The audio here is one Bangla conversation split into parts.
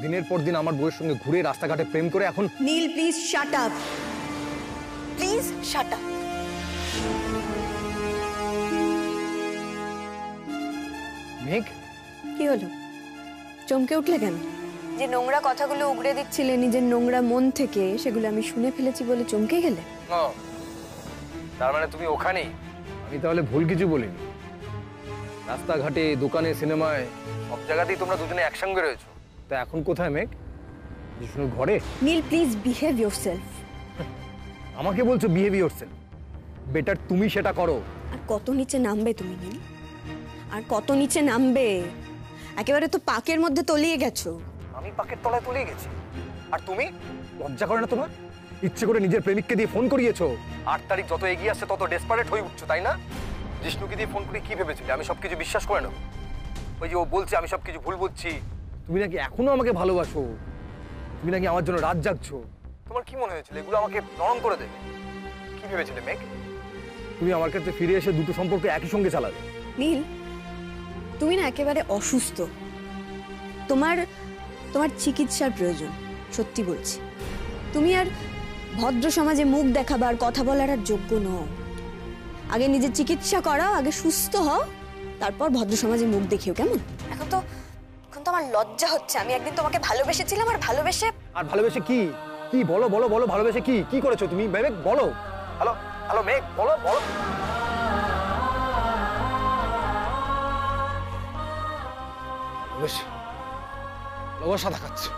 দিনের পর দিন আমার বউয়ের সঙ্গে ঘুরে রাস্তাঘাটে প্রেম করে এখন। Neel please shut up, please shut up. Megh, কি হলো, চমকে উঠলে কেন? যে নোংরা কথাগুলো উগড়ে দিচ্ছিলে নিজের নোংরা মন থেকে, সেগুলো আমি শুনে ফেলেছি বলে চমকে গেলে? তার মানে তুমি ওখানেই? আমি তাহলে ভুল কিছু বলিনি। রাস্তাঘাটে, দোকানে, সিনেমায়, সব জায়গাতেই তোমরা দুজনে একসঙ্গে রয়েছো। তা এখন কোথায় মেঘ? জিষ্ণুর ঘরে? নীল প্লিজ বিহেভ ইয়োরসেলফ। আমাকে বলছো বিহেভ ইয়োরসেলফ? বেটার তুমি সেটা করো। আর কত নিচে নামবে তুমি নীল? আর কত নিচে নামবে? একেবারে তো পাকের মধ্যে তলিয়ে গেছো। আমি পাকের তলায় তলিয়ে গেছি? আর তুমি? লজ্জা করে না তোমার? ইচ্ছে করে নিজের প্রেমিককে দিয়ে ফোন করিয়েছো। 8 তারিখ যত এগিয়ে আসছে তত ডেসপারেট হয়ে উঠছো, তাই না? জিষ্ণুকে দিয়ে ফোন করে কি ভেবেছিলে আমি সবকিছু বিশ্বাস করে নেবো? ওই যে ও বলছে আমি সবকিছু ভুল বলছি, তুমি নাকি এখনো আমাকে ভালোবাসো, তুমি নাকি আমার জন্য রাত জাগছো। তোমার কি মনে হয়েছিল এগুলো আমাকে নরম করে দেবে? কি ভেবেছিলে মেঘ? তুমি আমার কাছে ফিরে এসে দুটো সম্পর্ক একই সঙ্গে চালাবে? নীল, তুমি না একেবারে অসুস্থ। তোমার তোমার চিকিৎসার প্রয়োজন, সত্যি বলছি। তুমি আর ভদ্র সমাজে মুখ দেখাবার, কথা বলার আর যোগ্য নও। আগে নিজের চিকিৎসা করাও, আগে সুস্থ হও, তারপর ভদ্র সমাজে মুখ দেখিও, কেমন? এখন তো আমার লজ্জা হচ্ছে। আমি একদিন তোমাকে ভালোবেসেছিলাম, আর ভালোবেসে কি কি বলো বলো বলো, ভালোবেসে কি কি করেছো তুমি মেঘ? বলো। হ্যালো হ্যালো মেঘ, বলো বলো। ভালোবাসা দেখাচ্ছে,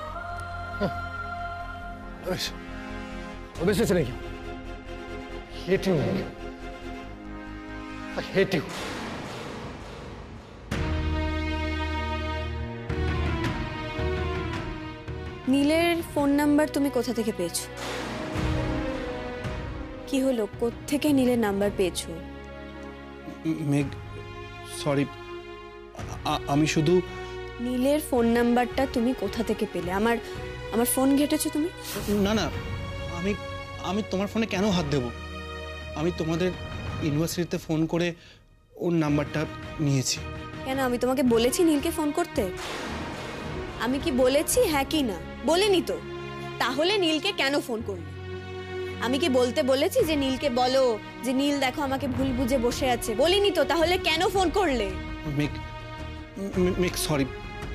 ভালোবেসেছে নাকি? hate you, I hate you. নীলের ফোন নাম্বার তুমি কোথা থেকে পেয়েছো? কি হলো, কোত্থেকে নীলের নাম্বার পেয়েছো? মেঘ সরি, আমি শুধু। নীলের ফোন নাম্বারটা তুমি কোথা থেকে পেলে? আমার ফোন ঘেটেছো তুমি? না না, আমি তোমার ফোনে কেন হাত দেব? আমি তোমাদের ইউনিভার্সিটিতে ফোন করে ওর নাম্বারটা নিয়েছি। কেন, আমি তোমাকে বলেছি নীলকে ফোন করতে? আমি কি বলেছি? হ্যাঁ কি না? বলিনি তো। তাহলে নীলকে কেন ফোন করলে? আমি কি বলতে বলেছি যে নীলকে বলো যে নীল দেখো আমাকে ভুল বুঝে বসে আছে? বলিনি তো। তাহলে কেন ফোন করলে? মেঘ সরি,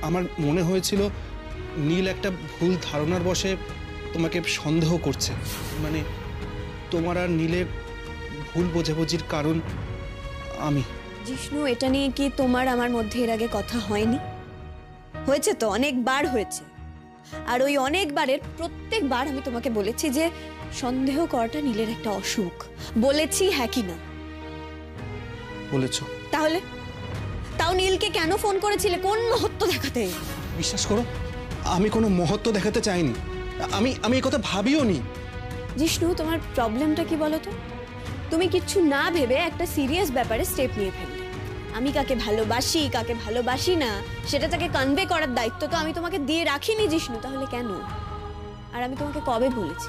আমার মনে হয়েছিল নীল একটা ভুল ধারণার বশে তোমাকে সন্দেহ করছে। মানে তোমার আর নীলের ভুল বোঝাবুঝির কারণ আমি। জিষ্ণু, এটা নিয়ে কি তোমার আমার মধ্যে এর আগে কথা হয়নি? হয়েছে তো, অনেকবার হয়েছে। আর ওই অনেকবারের প্রত্যেকবার আমি তোমাকে বলেছি যে সন্দেহ করাটা নীলের একটা অসুখ। বলেছি হ্যাঁ কি না? বলেছো। তাহলে তাও নীলকে কেন ফোন করেছিলে? কোন মহত্ব দেখাতে? বিশ্বাস করো, আমি কোনো মহত্ব দেখাতে চাইনি। আমি এই কথা ভাবিও নি। জিষ্ণু, তোমার প্রবলেমটা কি বলো তো? তুমি কিচ্ছু না ভেবে একটা সিরিয়াস ব্যাপারে স্টেপ নিয়ে ফেললে। আমি কাকে ভালোবাসি, কাকে ভালোবাসি না, সেটা তাকে কনভে করার দায়িত্ব তো আমি তোমাকে দিয়ে রাখিনি জিষ্ণু। তাহলে কেন? আর আমি তোমাকে কবে বলেছি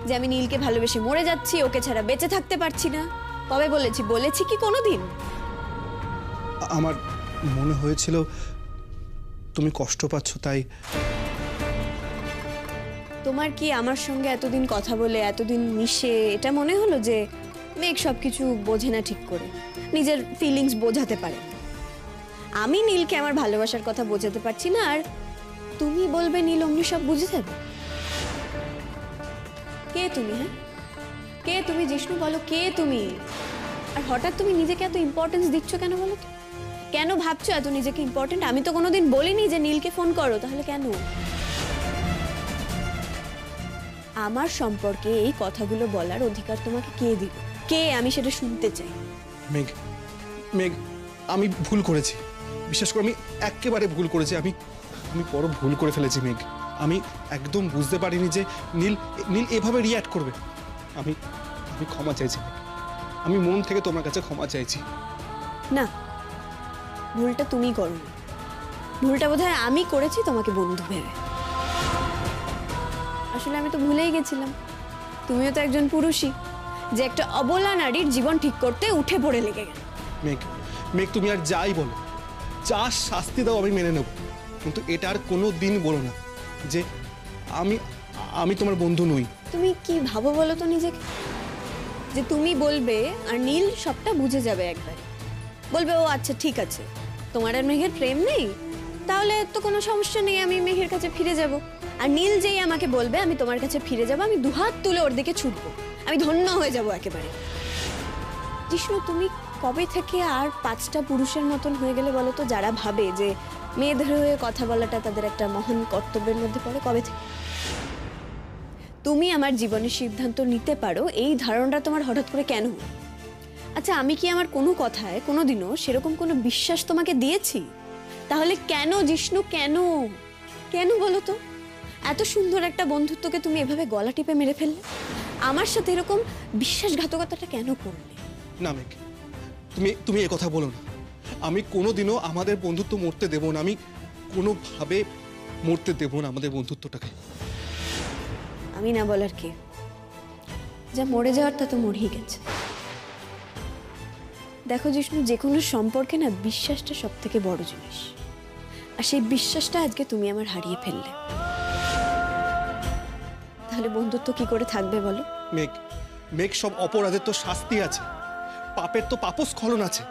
যে আমি নীলকে ভালোবেসে মরে যাচ্ছি, ওকে ছাড়া বেঁচে থাকতে পারছি না? কবে বলেছি? বলেছি কি কোনোদিন? আমার মনে হয়েছিল তুমি কষ্ট পাচ্ছ, তাই। তোমার কি আমার সঙ্গে এতদিন কথা বলে, এতদিন মিশে এটা মনে হলো যে মেঘ সবকিছু বোঝে না ঠিক করে, নিজের ফিলিংস বোঝাতে পারে? আমি নীলকে আমার ভালোবাসার কথা বোঝাতে পারছি না, আর তুমি বলবে নীল অমনি সব বুঝে যাবে? কে তুমি? হ্যাঁ, কে তুমি জিষ্ণু? বলো কে তুমি? আর হঠাৎ তুমি নিজেকে এত ইম্পর্টেন্স দিচ্ছ কেন বলো তো? কেন ভাবছো এত নিজেকে ইম্পর্টেন্ট? আমি তো কোনোদিন বলিনি যে নীলকে ফোন করো। তাহলে কেন? আমার সম্পর্কে এই কথাগুলো বলার অধিকার তোমাকে কে দিল? কে? আমি সেটা শুনতে চাই। মেঘ, আমি ভুল করেছি। বিশেষ করে আমি একেবারে ভুল করেছি। আমি বড় ভুল করে ফেলেছি মেঘ। আমি একদম বুঝতে পারিনি যে নীল এভাবে রিঅ্যাক্ট করবে। আমি ক্ষমা চাইছি। আমি মন থেকে তোমার কাছে ক্ষমা চাইছি। না, ভুলটা তুমি করো। ভুলটা বোধহয় আমি করেছি তোমাকে বন্ধু ভেবে। আসলে আমি তো ভুলেই গেছিলাম তুমিও তো একজন পুরুষই, যে একটা অবলা নারীর জীবন ঠিক করতে উঠে পড়ে লেগে গেল। মেঘ, তুমি আর যাই বলো, যা শাস্তি দাও আমি মেনে নেব, কিন্তু এটা আর কোনো দিন বলো না যে আমি আমি তোমার বন্ধু নই। তুমি কি ভাবো বলো তো নিজেকে, যে তুমি বলবে আর নীল সবটা বুঝে যাবে একবারে, বলবে ও আচ্ছা ঠিক আছে, তোমার আর মেঘের প্রেম নেই, তাহলে তো কোনো সমস্যা নেই, আমি মেঘের কাছে ফিরে যাব। আর নীল যেই আমাকে বলবে আমি তোমার কাছে ফিরে যাব, আমি দুহাত তুলে ওর দিকে ছুটবো, আমি ধন্য হয়ে যাব একেবারে। জিষ্ণু, তুমি কবে থেকে আর 5টা পুরুষের মতন হয়ে গেলে বলো তো, যারা ভাবে যে মেয়েদের হয়ে কথা বলাটা তাদের একটা মহান কর্তব্যের মধ্যে পড়ে? কবে থেকে? তুমি আমার জীবনের সিদ্ধান্ত নিতে পারো, এই ধারণাটা তোমার হঠাৎ করে কেন হলো? আচ্ছা, আমি কি আমার কোনো কথায় কোনোদিনও সেরকম কোনো বিশ্বাস তোমাকে দিয়েছি? তাহলে কেন জিষ্ণু, কেন কেন বলো তো? এত সুন্দর একটা বন্ধুত্বকে তুমি এভাবে গলা টিপে মেরে ফেললে, আমার সাথে এরকম বিশ্বাসঘাতকতাটা কেন করলে? না মেঘ, তুমি তুমি এ কথা বলো না। আমি কোনোদিনও আমাদের বন্ধুত্ব মরতে দেব না, আমি কোনোভাবে মরতে দেব না আমাদের বন্ধুত্বটাকে। আমি না বলার কে? যা মরে যাওয়ার তা তো মরেই গেছে। দেখো জিষ্ণু, যে কোনো সম্পর্কে না বিশ্বাসটা সব থেকে বড় জিনিস, আর সেই বিশ্বাসটা আজকে তুমি আমার হারিয়ে ফেললে। তাহলে বন্ধুত্ব কি করে থাকবে বলো? মেঘ, মেঘ, সব অপরাধের তো শাস্তি আছে, পাপের তো পাপস্খলন আছে।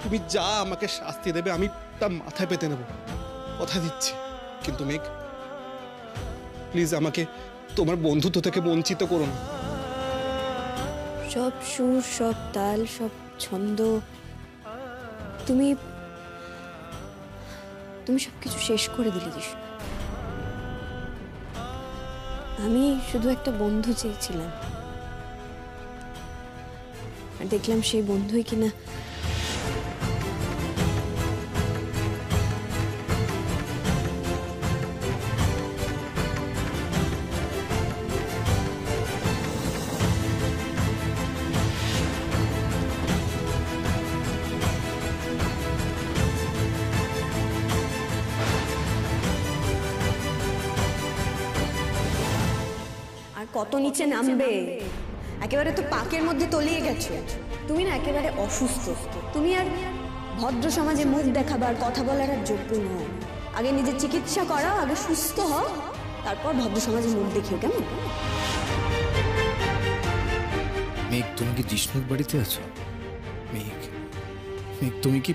তুমি যা আমাকে শাস্তি দেবে আমি তা মাথায় পেতে নেব, কথা দিচ্ছি। কিন্তু মেঘ, প্লিজ আমাকে তোমার বন্ধুত্ব থেকে বঞ্চিত করো না। সব সুর, সব তাল, সব ছন্দ, তুমি তুমি সবকিছু শেষ করে দিলে জিষ্ণু। আমি শুধু একটা বন্ধু চেয়েছিলাম, আর দেখলাম সেই বন্ধুই কিনা আর কত নিচে নামবে, একেবারে তো পাকের মধ্যে তলিয়ে গেছো। তুমি না একেবারে অসুস্থ, তুমি আর ভদ্র সমাজে মুখ দেখাবার, কথা বলার আর যোগ্য নও। আগে নিজের চিকিৎসা করাও, আগে সুস্থ হও, তারপর ভদ্র সমাজে মুখ দেখিও, কেমন? মেঘ, তুমি কি জিষ্ণুর বাড়িতে আছো? মেঘ, মেঘ, তুমি কি?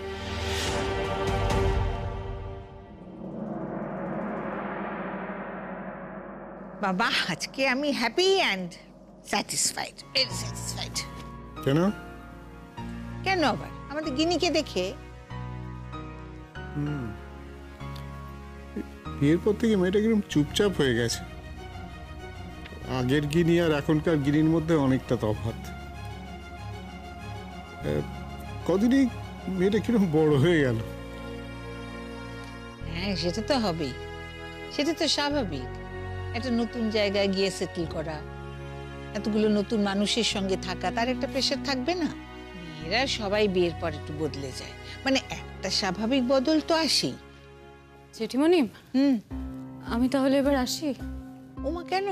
বাবা, আজকে আমি happy and satisfied, very satisfied. কেন? কেন আবার? আমাদের গিনিকে দেখে। বিয়ের পর থেকে মেয়েটা কিরকম চুপচাপ হয়ে গেছে। আগের গিনি আর এখনকার গিনির মধ্যে অনেকটা তফাৎ। কদিনই মেয়েটা কিরকম বড় হয়ে গেল। হ্যাঁ, সেটা তো হবেই, সেটা তো স্বাভাবিক। একটা নতুন জায়গায় গিয়ে সেটেল করা, এতগুলো নতুন মানুষের সঙ্গে থাকা, তার একটা প্রেশার থাকবে না? মেয়েরা সবাই বিয়ের পর একটু বদলে যায়, মানে একটা স্বাভাবিক বদল তো আসেই। জেঠিমণি, আমি তাহলে এবার আসি। ওমা, কেন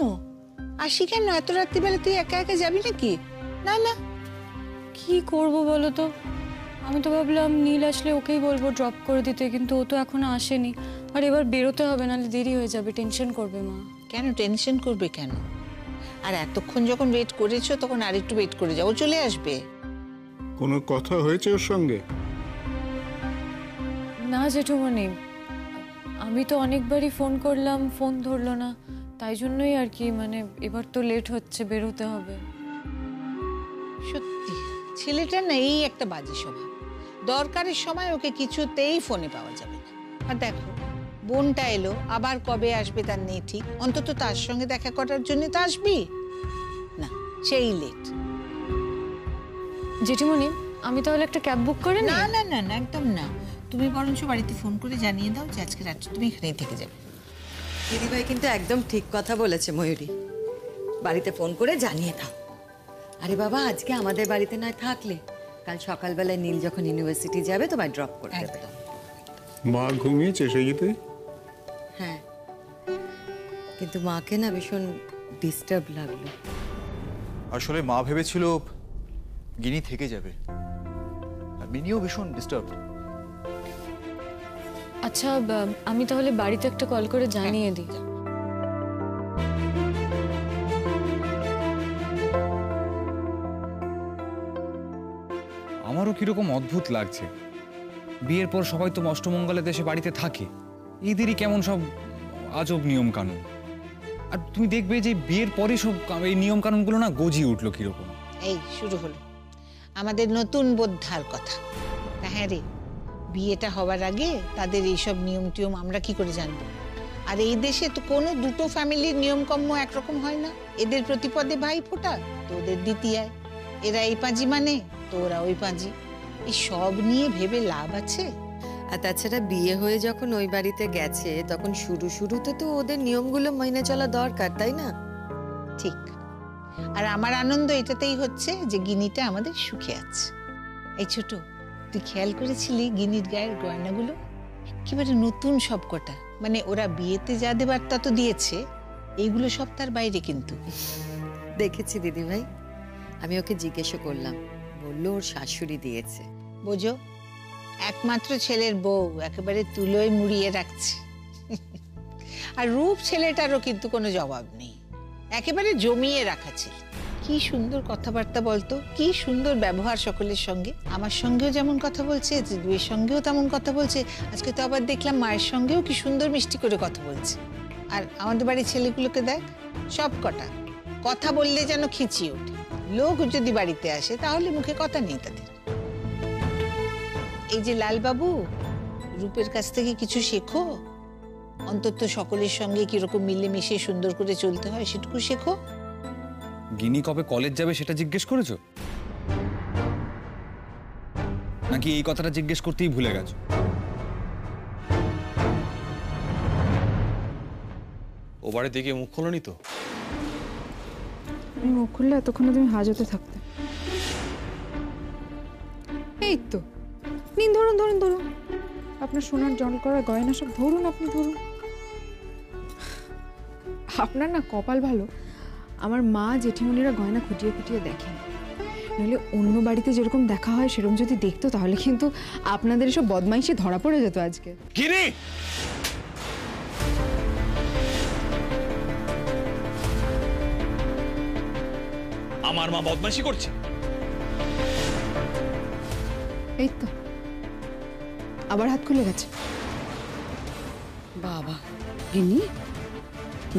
আসি? কেন এত রাত্রিবেলা তুই একা একা যাবি নাকি? না না, কি করব বলো তো? আমি তো ভাবলাম নীল আসলে ওকেই বলবো ড্রপ করে দিতে, কিন্তু ও তো এখনো আসেনি। আর এবার বেরোতে হবে, নাহলে দেরি হয়ে যাবে, টেনশন করবে মা। কেন টেনশন করবে কেন? আর এতক্ষণ যখন ওয়েট করেছো তখন আর একটু ওয়েট করে যাও, চলে আসবে। কোনো কথা হয়েছে ওর সঙ্গে? না জেঠুমণি, আমি তো অনেকবারই ফোন করলাম, ফোন ধরলো না, তাই জন্যই আর কি, মানে এবার তো লেট হচ্ছে, বেরোতে হবে। সত্যি ছেলেটা না এই একটা বাজে স্বভাব, দরকারের সময় ওকে কিছুতেই ফোনে পাওয়া যাবে না। আর দেখো, বোনটা এলো, আবার কবে আসবে তার নেই ঠিক, অন্তত তার সঙ্গে দেখা করার জন্য তো আসবি না, সেই লেট। জেঠিমণি, আমি তাহলে একটা ক্যাব বুক করে না নিই? না না না, একদম না। তুমি বরঞ্চ বাড়িতে ফোন করে জানিয়ে দাও যে আজকে রাত্রে তুমি এখানেই থেকে যাবে। দিদিভাই কিন্তু একদম ঠিক কথা বলেছে ময়ূরী, বাড়িতে ফোন করে জানিয়ে দাও। আরে বাবা, আজকে আমাদের বাড়িতে নয় থাকলে কাল সকালবেলায় নীল যখন ইউনিভার্সিটি যাবে তোমায় ড্রপ করে দেবে। একদম। মা ঘুমিয়েছে সেইতে? হ্যাঁ, কিন্তু মাকে না ভীষণ ডিস্টার্ব লাগলো। আসলে মা ভেবেছিল গিনি থেকে যাবে, আর মিনিও ভীষণ ডিস্টার্ব। আচ্ছা, আমি তাহলে বাড়িতে একটা কল করে জানিয়ে দিই। আমারও কিরকম অদ্ভুত লাগছে। বিয়ের পর সবাই তো অষ্টমঙ্গলে দেশে বাড়িতে থাকে, এদেরই কেমন সব আজব নিয়ম কানুন। আর তুমি দেখবে যে বিয়ের পরে সব এই নিয়ম কানুনগুলো না গজিয়ে উঠলো কিরকম। এই শুরু হলো আমাদের নতুন বোদ্ধার কথা। হ্যাঁ রে, বিয়েটা হওয়ার আগে তাদের এইসব নিয়ম টিয়ম আমরা কি করে জানবো? আর এই দেশে তো কোনো দুটো ফ্যামিলির নিয়মকর্ম একরকম হয় না। এদের প্রতিপদে ভাই ফোটা, তো ওদের দ্বিতীয়ায়। এরা এই পাঁজি মানে, তো ওরা ওই পাঁজি। এই সব নিয়ে ভেবে লাভ আছে? আর তাছাড়া বিয়ে হয়ে যখন ওই বাড়িতে গেছে তখন শুরুতে তো ওদের নিয়মগুলো মেনে চলা দরকার, তাই না? ঠিক। আর আমার আনন্দ এটাতেই হচ্ছে যে গিনিটা আমাদের সুখে আছে। এই ছোট, তুই খেয়াল করেছিলি গিনির গায়ের গয়নাগুলো একেবারে নতুন সব কটা। মানে ওরা বিয়েতে যা দেবার তা তো দিয়েছে, এইগুলো সব তার বাইরে কিন্তু। দেখেছি দিদিভাই, আমি ওকে জিজ্ঞেসও করলাম, বললো ওর শাশুড়ি দিয়েছে। বোঝো, একমাত্র ছেলের বউ একেবারে তুলোয় মুড়িয়ে রাখছে। আর রূপ ছেলেটারও কিন্তু কোনো জবাব নেই, একেবারে জমিয়ে রাখা ছেলে। কি সুন্দর কথাবার্তা বলতো, কি সুন্দর ব্যবহার সকলের সঙ্গে। আমার সঙ্গেও যেমন কথা বলছে, দুয়ের সঙ্গেও তেমন কথা বলছে। আজকে তো আবার দেখলাম মায়ের সঙ্গেও কি সুন্দর মিষ্টি করে কথা বলছে। আর আমাদের বাড়ির ছেলেগুলোকে দেখ, সব কটা কথা বললে যেন খিঁচিয়ে ওঠে। লোক যদি বাড়িতে আসে তাহলে মুখে কথা নেই তাদের। এই যে লালবাবু, রূপের কাছ থেকে কিছু শেখো, অন্তত সকলের সঙ্গে কিরকম মিলেমিশে সুন্দর করে চলতে হয় সেটুকু শেখো। গিনি কবে কলেজ যাবে সেটা জিজ্ঞেস করেছো, নাকি এই কথাটা জিজ্ঞেস করতেই ভুলে গেছো? ও বাড়িতে গিয়ে মুখ খোলনি তো? আমি মুখ খুললে এতক্ষণে তুমি হাজতে থাকতে। এই তো নিন, ধরুন ধরুন ধরুন, আপনার সোনার জল করা গয়না সব ধরুন, আপনি ধরুন। আপনার না কপাল ভালো, আমার মা জেঠিমণিরা গয়না খুঁটিয়ে খুঁটিয়ে দেখেন। নইলে অন্য বাড়িতে যেরকম দেখা হয় সেরকম যদি দেখতো তাহলে কিন্তু আপনাদের এসব বদমাইশি ধরা পড়ে যেত আজকে। গিনি, আমার মা বদমাশি করছে? এই তো আবার হাত খুলে গেছে। বাবা, গিনি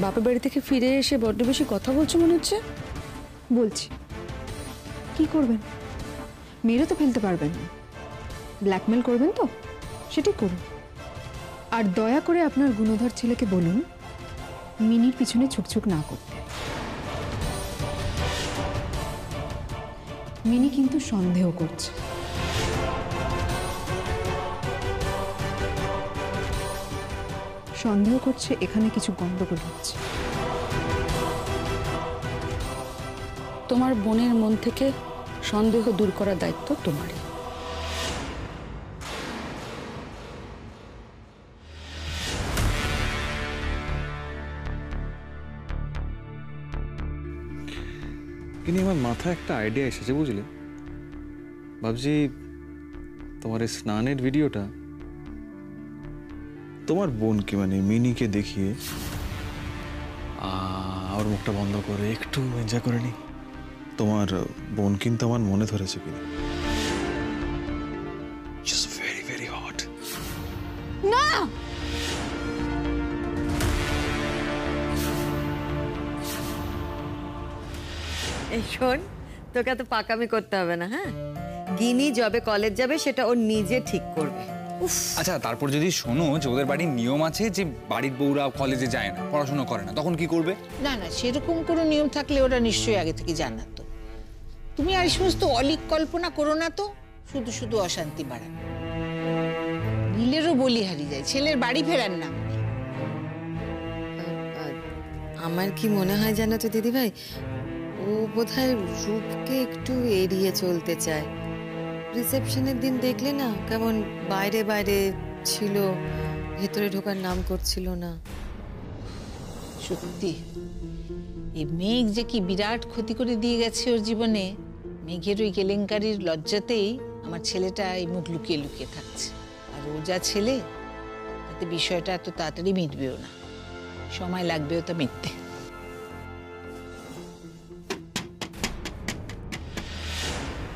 বাপের বাড়ি থেকে ফিরে এসে বড্ড বেশি কথা বলছো মনে হচ্ছে। বলছি, কি করবেন? মেরে তো ফেলতে পারবেন না, ব্ল্যাকমেল করবেন তো সেটাই করুন। আর দয়া করে আপনার গুণধর ছেলেকে বলুন মিনির পিছনে ছুকছুক না করতে। মিনি কিন্তু সন্দেহ করছে। সন্দেহ করছে এখানে কিছু গন্ডগোল হচ্ছে। তোমার বোনের মন থেকে সন্দেহ দূর করার দায়িত্ব তোমারই। কিন্তু আমার মাথায় একটা আইডিয়া এসেছে, বুঝলে? ভাবছি তোমার এই স্নানের ভিডিওটা তোমার বোনকে মানে মিনিকে দেখিয়ে আর মুখটা বন্ধ করে একটু এনজয় করে নি। তোমার বোন কিন্তু আমার মনে ধরেছে কিনা। Very very hot. না, এই শোন, তোকে এত পাকামি করতে হবে না। হ্যাঁ, গিনি যবে কলেজ যাবে সেটা ও নিজে ঠিক করবে। আচ্ছা, তারপর যদি শোনো যে ওদের বাড়ির নিয়ম আছে যে বাড়ির বউরা কলেজে যায় না, পড়াশোনা করে না, তখন কি করবে? না না, সেরকম কোনো নিয়ম থাকলে ওরা নিশ্চয়ই আগে থেকে জানাতো। তুমি আর এই সমস্ত অলিক কল্পনা করো না তো, শুধু শুধু অশান্তি বাড়ান। নীলেরও বলি হারিয়ে যায়, ছেলের বাড়ি ফেরার নাম নেই। আমার কি মনে হয় জানো তো দিদিভাই, ও বোধহয় রূপকে একটু এড়িয়ে চলতে চায়। রিসেপশনের দিন দেখলে না কেমন বাইরে বাইরে ছিল, ভেতরে ঢোকার নাম করছিল না। সত্যি এই মেঘ যে কি বিরাট ক্ষতি করে দিয়ে গেছে ওর জীবনে। মেঘের ওই কেলেঙ্কারির লজ্জাতেই আমার ছেলেটা এই মুখ লুকিয়ে লুকিয়ে থাকছে। আর ও যা ছেলে, তাতে বিষয়টা এত তাড়াতাড়ি মিটবেও না, সময় লাগবেও তা মিটতে।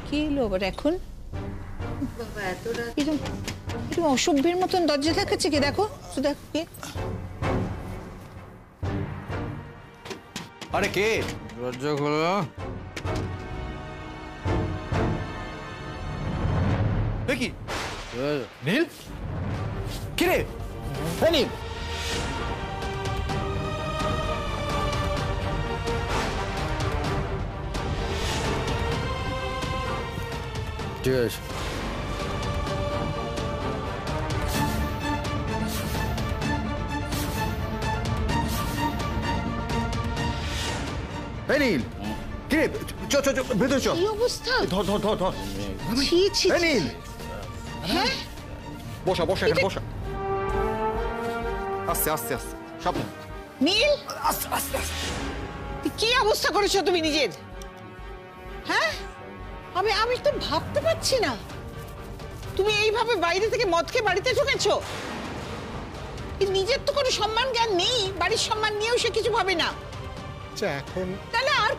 কি এলো আবার এখন? বাবা এত রাত এরকম এরকম অসভ্যের মতন দরজা দেখাচ্ছে কি? দেখো শুধু দেখো কে। আরে কে? দরজা খোলো। কি নীল? কি রে? এই নীল, ঠিক আছে। এই নীল, কি রে? চ চ চ ভেতরে চ। কি অবস্থা? ধর ধর ধর ধর। ছি ছি এই নীল, হ্যাঁ বসা বসা এখানে বসা। আস্তে আস্তে আস্তে, সাবধান। নীল, আস্তে আস্তে আস্তে। কি অবস্থা করেছো তুমি নিজের? হ্যাঁ, আমি তো ভাবতে পারছি না তুমি এইভাবে বাইরে থেকে মদ খেয়ে বাড়িতে ঢুকেছো। নিজের তো কোনো সম্মান জ্ঞান নেই, বাড়ির সম্মান নিয়েও সে কিছু ভাবে না। এখন তাহলে আর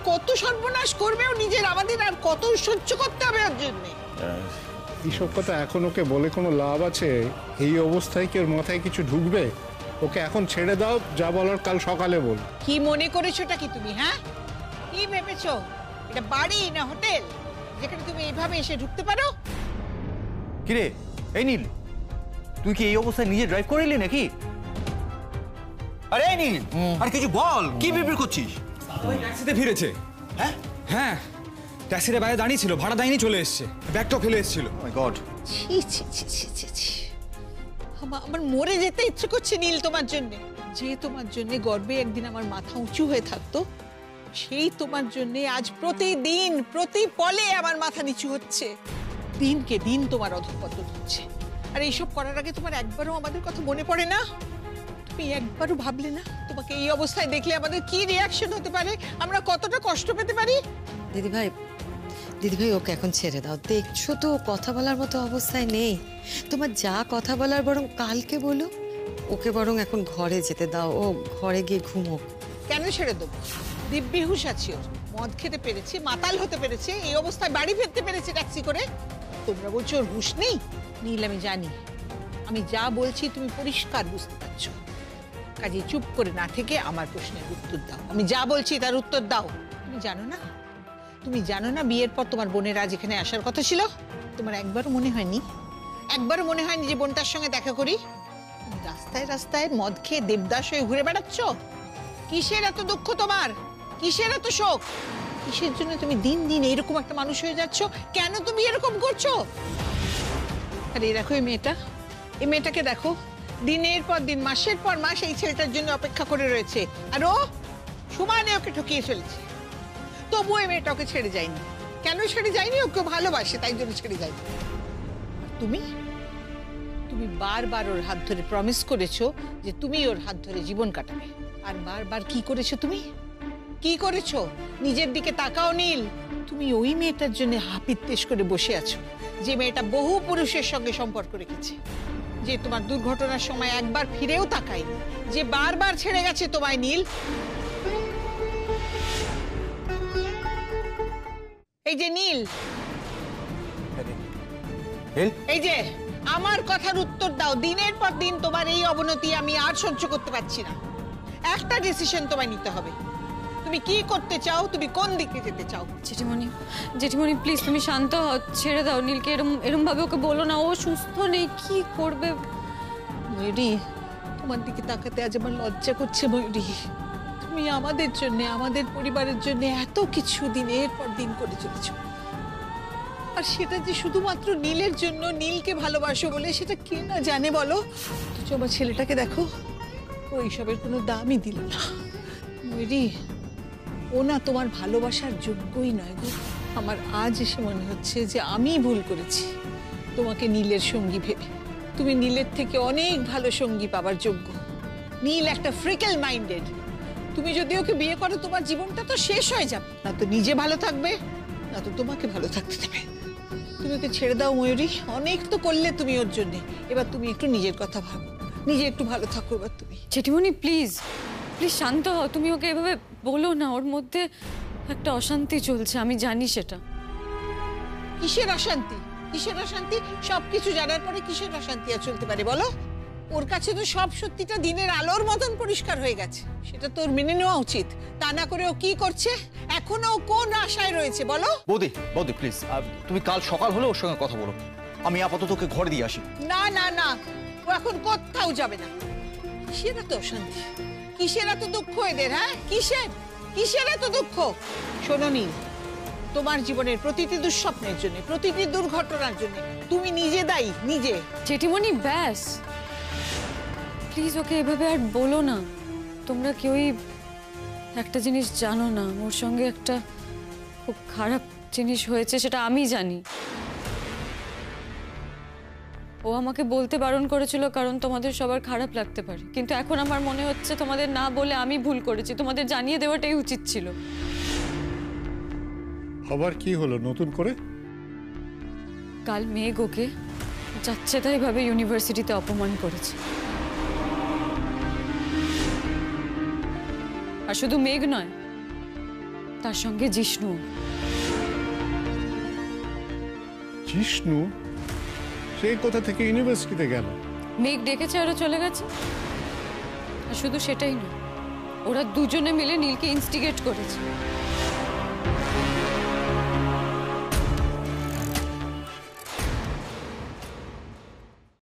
কত সর্বনাশ করবেও নিজের, আমাদের আর কত সহ্য করতে হবে ওর জন্য। এইসব কথা এখন ওকে বলে কোনো লাভ আছে? এই অবস্থায় কি ওর মাথায় কিছু ঢুকবে? ওকে এখন ছেড়ে দাও, যা বলার কাল সকালে বল। কি মনে করেছোটা কি তুমি? হ্যাঁ, কি ভেবেছো এটা বাড়ি না হোটেল যেখানে তুমি এইভাবে এসে ঢুকতে পারো? কি রে? এই নীল, তুই কি এই অবস্থায় নিজে ড্রাইভ করে এলি নাকি? আরে এই নীল, আর কিছু বল, কি বিড়বিড় করছিস? ট্যাক্সিতে ফিরেছে। হ্যাঁ হ্যাঁ, ট্যাক্সিটা বাইরে দাঁড়িয়ে ছিল, ভাড়া দেয়নি, চলে এসছে, ব্যাগটাও ফেলে এসেছিল। মাই গড। ছি ছি ছি ছি ছি ছি। আমার মরে যেতে ইচ্ছে করছে নীল তোমার জন্য। যে তোমার জন্য গর্বে একদিন আমার মাথা উঁচু হয়ে থাকতো, সেই তোমার জন্য আজ প্রতিদিন প্রতি পলে আমার মাথা নিচু হচ্ছে। দিনকে দিন তোমার অধঃপতন হচ্ছে। আর এইসব করার আগে তোমার একবারও আমাদের কথা মনে পড়ে না? তুমি একবারও ভাবলে না তোমাকে এই অবস্থায় দেখলে আমাদের কি রিয়াকশন হতে পারে, আমরা কতটা কষ্ট পেতে পারি? দিদিভাই ওকে এখন ছেড়ে দাও। দেখছো তো কথা বলার মতো অবস্থায় নেই। তোমার যা কথা বলার বরং কালকে বলো। ওকে বরং এখন ঘরে যেতে দাও, ও ঘরে গিয়ে ঘুমোক। কেন ছেড়ে দেবো? দিব্যি হুঁশ আছে ওর, মদ খেতে পেরেছে, মাতাল হতে পেরেছে, এই অবস্থায় বাড়ি ফিরতে পেরেছে ট্যাক্সি করে। তোমরা বলছো ওর হুঁশ নেই? নীল, আমি জানি, আমি যা বলছি তুমি পরিষ্কার বুঝতে পারছো। কাজে চুপ করে না থেকে আমার প্রশ্নের উত্তর দাও। আমি যা বলছি তার উত্তর দাও। তুমি জানো না বিয়ের পর তোমার বোনেরা যেখানে আসার কথা ছিল? তোমার একবারও মনে হয়নি যে বোনটার সঙ্গে দেখা করি? রাস্তায় রাস্তায় মদ খেয়ে দেবদাস হয়ে ঘুরে বেড়াচ্ছ। কিসের এত দুঃখ তোমার? কিসের এত শোক? কিসের জন্য তুমি দিন দিন এইরকম একটা মানুষ হয়ে যাচ্ছ? কেন তুমি এরকম করছো? আর এই দেখো এই মেয়েটাকে দেখো, দিনের পর দিন, মাসের পর মাস এই ছেলেটার জন্য অপেক্ষা করে রয়েছে, আর ও সমানে ওকে ঠকিয়ে চলেছে। তবুও এই মেয়েটা ওকে ছেড়ে যায়নি। কেন ছেড়ে যায়নি? ওকে ভালোবাসে, তাই জন্য ছেড়ে যায়নি। তুমি বারবার ওর হাত ধরে প্রমিস করেছো যে তুমি ওর হাত ধরে জীবন কাটাবে। আর বারবার কি করেছো তুমি? কি করেছো? নিজের দিকে তাকাও নীল। তুমি ওই মেয়েটার জন্য হাপিত্তেশ করে বসে আছো, যে মেয়েটা বহু পুরুষের সঙ্গে সম্পর্ক রেখেছে, যে তোমার দুর্ঘটনার সময় একবার ফিরেও তাকায়নি, যে বারবার ছেড়ে গেছে তোমায় নীল। এই যে নীল, এই যে আমার কথার উত্তর দাও। দিনের পর দিন তোমার এই অবনতি আমি আর সহ্য করতে পারছি না। একটা ডিসিশন তোমায় নিতে হবে। তুমি কি করতে চাও? তুমি কোন দিকে যেতে চাও? জেঠিমণি প্লিজ তুমি শান্ত হও, ছেড়ে দাও নীলকে। এরম ভাবে ওকে বলো না, ও সুস্থ নেই, কি করবে? ময়ূরী, তোমার দিকে তাকাতে আজ আমার লজ্জা করছে। ময়ূরী, তুমি আমাদের জন্য, আমাদের পরিবারের জন্য এত কিছু দিনের পর দিন করে চলেছো, আর সেটা যে শুধুমাত্র নীলের জন্য, নীলকে ভালোবাসো বলে, সেটা কে না জানে বলো? অথচ আমার ছেলেটাকে দেখো, ও এইসবের কোনো দামই দিল না। ময়ূরী, ও না তোমার ভালোবাসার যোগ্যই নয় গো। আমার আজ এসে মনে হচ্ছে যে আমি ভুল করেছি তোমাকে নীলের সঙ্গী ভেবে। তুমি নীলের থেকে অনেক ভালো সঙ্গী পাবার যোগ্য। নীল একটা ফ্রিকেল মাইন্ডেড। তুমি যদি ওকে বিয়ে করো, তোমার জীবনটা তো শেষ হয়ে যাবে। না তো নিজে ভালো থাকবে, না তো তোমাকে ভালো থাকতে দেবে। তুমি ওকে ছেড়ে দাও ময়ূরী। অনেক তো করলে তুমি ওর জন্য, এবার তুমি একটু নিজের কথা ভাবো, নিজে একটু ভালো থাকো এবার তুমি। জেঠিমণি প্লিজ শান্ত হও, তুমি ওকে এভাবে বলো না। ওর মধ্যে একটা অশান্তি চলছে, আমি জানি সেটা। কিসের অশান্তি? কিসের অশান্তি? সবকিছু জানার পরে কিসের অশান্তি আর চলতে পারে বলো? ওর কাছে তো সব সত্যিটা দিনের আলোর মতন পরিষ্কার হয়ে গেছে, সেটা তোর মেনে নেওয়া উচিত। তা না করে ও কি করছে, এখনো ও কোন আশায় রয়েছে বলো? বৌদি বৌদি প্লিজ, তুমি কাল সকাল হলে ওর সঙ্গে কথা বলো। আমি আপাতত ওকে ঘরে দিয়ে আসি। না না না, ও এখন কোথাও যাবে না। কিসের এত অশান্তি, কিসের এত দুঃখ এদের? হ্যাঁ, কিসের এত দুঃখ? শোনো নীল, তোমার জীবনের প্রতিটি দুঃস্বপ্নের জন্য, প্রতিটি দুর্ঘটনার জন্য তুমি নিজে দায়ী, নিজে। জেঠিমণি ব্যাস, প্লিজ ওকে এভাবে আর বলো না। তোমরা কেউই একটা জিনিস জানো না, ওর সঙ্গে একটা খুব খারাপ জিনিস হয়েছে, সেটা আমি জানি। ও আমাকে বলতে বারণ করেছিল কারণ তোমাদের সবার খারাপ লাগতে পারে, কিন্তু এখন আমার মনে হচ্ছে তোমাদের না বলে আমি ভুল করেছি, তোমাদের জানিয়ে দেওয়াটাই উচিত ছিল। আবার কি হলো নতুন করে? কাল মেঘ ওকে যাচ্ছে তাই ভাবে ইউনিভার্সিটিতে অপমান করেছে। আর শুধু মেঘ নয়, তার সঙ্গে জিষ্ণু। জিষ্ণু? সে কোথা থেকে ইউনিভার্সিটিতে গেল? মেঘ ডেকেছে আরো চলে গেছে। আর শুধু সেটাই নয়, ওরা দুজনে মিলে নীলকে ইনস্টিগেট করেছে।